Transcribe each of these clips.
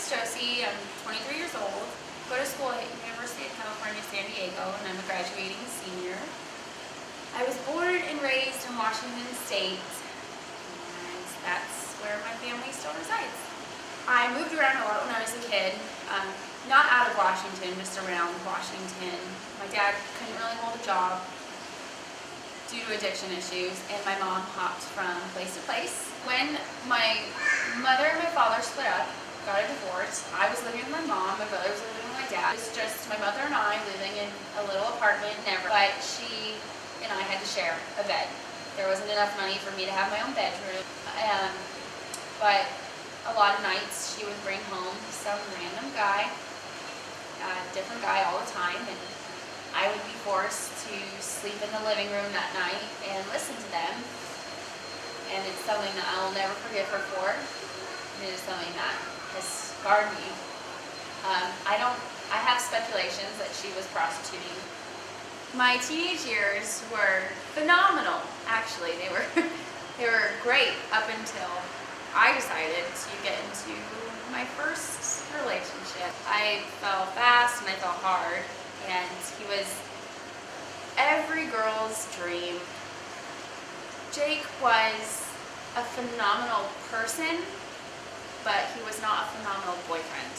is Josie. I'm 23 years old. Go to school at University of California, San Diego, and I'm a graduating senior. I was born and raised in Washington State, and that's where my family still resides. I moved around a lot when I was a kid, not out of Washington, just around Washington. My dad couldn't really hold a job due to addiction issues, and my mom hopped from place to place. When my mother and my father split up, got a divorce, I was living with my mom, my brother was living with my dad. It was just my mother and I living in a little apartment, but she and I had to share a bed. There wasn't enough money for me to have my own bedroom, but a lot of nights she would bring home some random guy, different guy all the time, and I would be forced to sleep in the living room that night and listen to them. And it's something that I will never forgive her for. It is something that has scarred me. I have speculations that she was prostituting. My teenage years were phenomenal, actually. They were great up until I decided to get into my first relationship. I fell fast and I fell hard, and he was every girl's dream. Jake was a phenomenal person, but he was not a phenomenal boyfriend.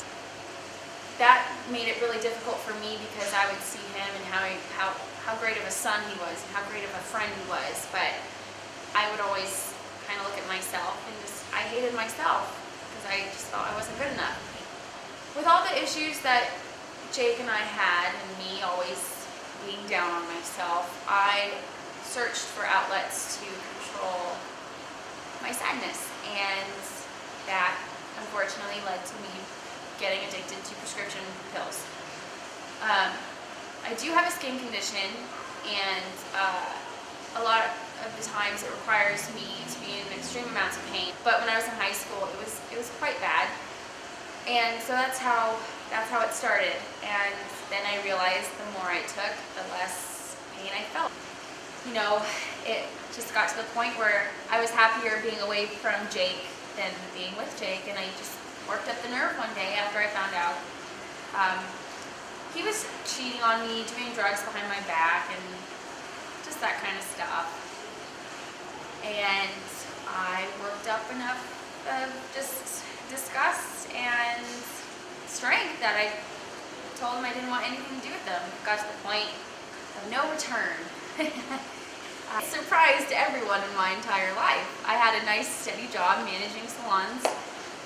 That made it really difficult for me because I would see him and how great of a son he was and how great of a friend he was, but I would always kind of look at myself and I hated myself because I just thought I wasn't good enough. With all the issues that Jake and I had, and me always being down on myself, I searched for outlets to control my sadness, and that unfortunately led to me getting addicted to prescription pills. I do have a skin condition, and a lot of the times it requires me to be in extreme amounts of pain. But when I was in high school, it was quite bad, and so that's how it started. And then I realized the more I took, the less pain I felt. You know, it just got to the point where I was happier being away from Jake than being with Jake, and I just worked up the nerve one day after I found out he was cheating on me, doing drugs behind my back, and just that kind of stuff. And I worked up enough of just disgust and strength that I told him I didn't want anything to do with them. It got to the point of no return. I surprised everyone in my entire life. I had a nice steady job managing salons.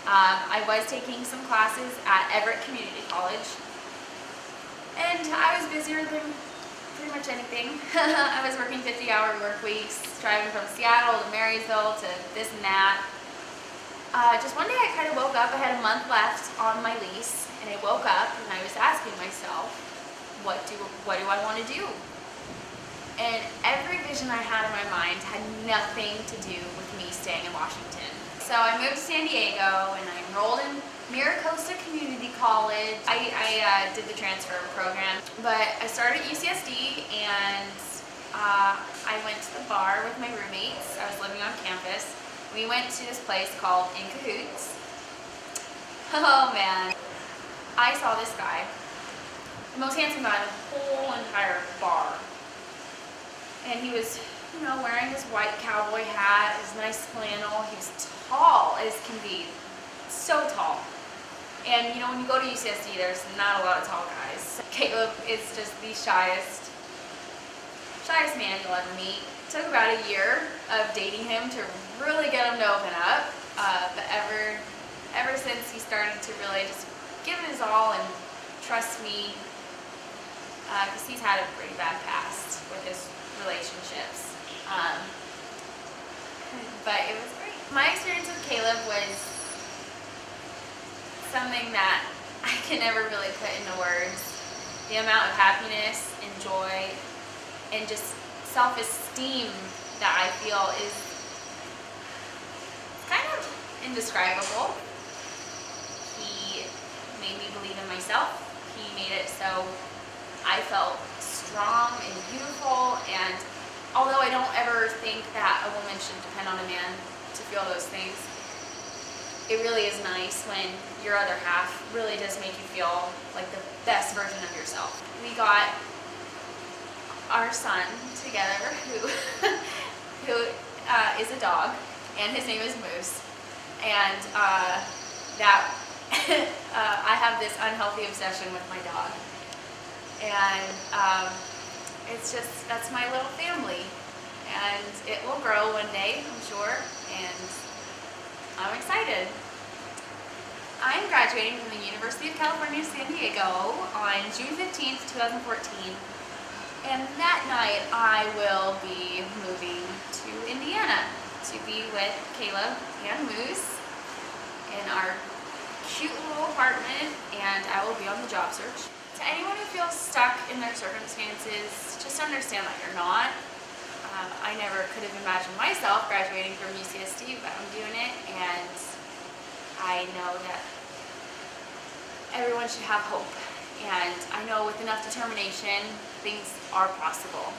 I was taking some classes at Everett Community College, and I was busier than pretty much anything. I was working 50-hour work weeks, driving from Seattle to Marysville to this and that. Just one day I kind of woke up, I had a month left on my lease, and I woke up and I was asking myself, what do I want to do? And every vision I had in my mind had nothing to do with me staying in Washington. So I moved to San Diego and I enrolled in Miracosta Community College. I did the transfer program, but I started at UCSD, and I went to the bar with my roommates. I was living on campus. We went to this place called In Cahoots. Oh man, I saw this guy, the most handsome guy in the whole entire bar. And he was, you know, wearing his white cowboy hat, his nice flannel. He was tall as can be, so tall. And you know, when you go to UCSD, there's not a lot of tall guys. Caleb is just the shyest man you'll ever meet. It took about a year of dating him to really get him to open up. But ever since he started to really just give it his all and trust me, because he's had a pretty bad past with his relationships. But it was great. My experience with Caleb was something that I can never really put into words. The amount of happiness and joy and just self-esteem that I feel is kind of indescribable. He made me believe in myself. He made it so I felt strong and beautiful, and although I don't ever think that a woman should depend on a man to feel those things, it really is nice when your other half really does make you feel like the best version of yourself. We got our son together, who is a dog, and his name is Moose. And that I have this unhealthy obsession with my dog, and that's my little family, and it will grow one day, I'm sure, and I'm excited. I'm graduating from the University of California, San Diego on June 15th, 2014, and that night I will be moving to Indiana to be with Caleb and Moose in our cute little apartment, and I will be on the job search. To anyone who feels stuck in their circumstances, just understand that you're not. I never could have imagined myself graduating from UCSD, but I'm doing it, and I know that everyone should have hope. And I know with enough determination, things are possible.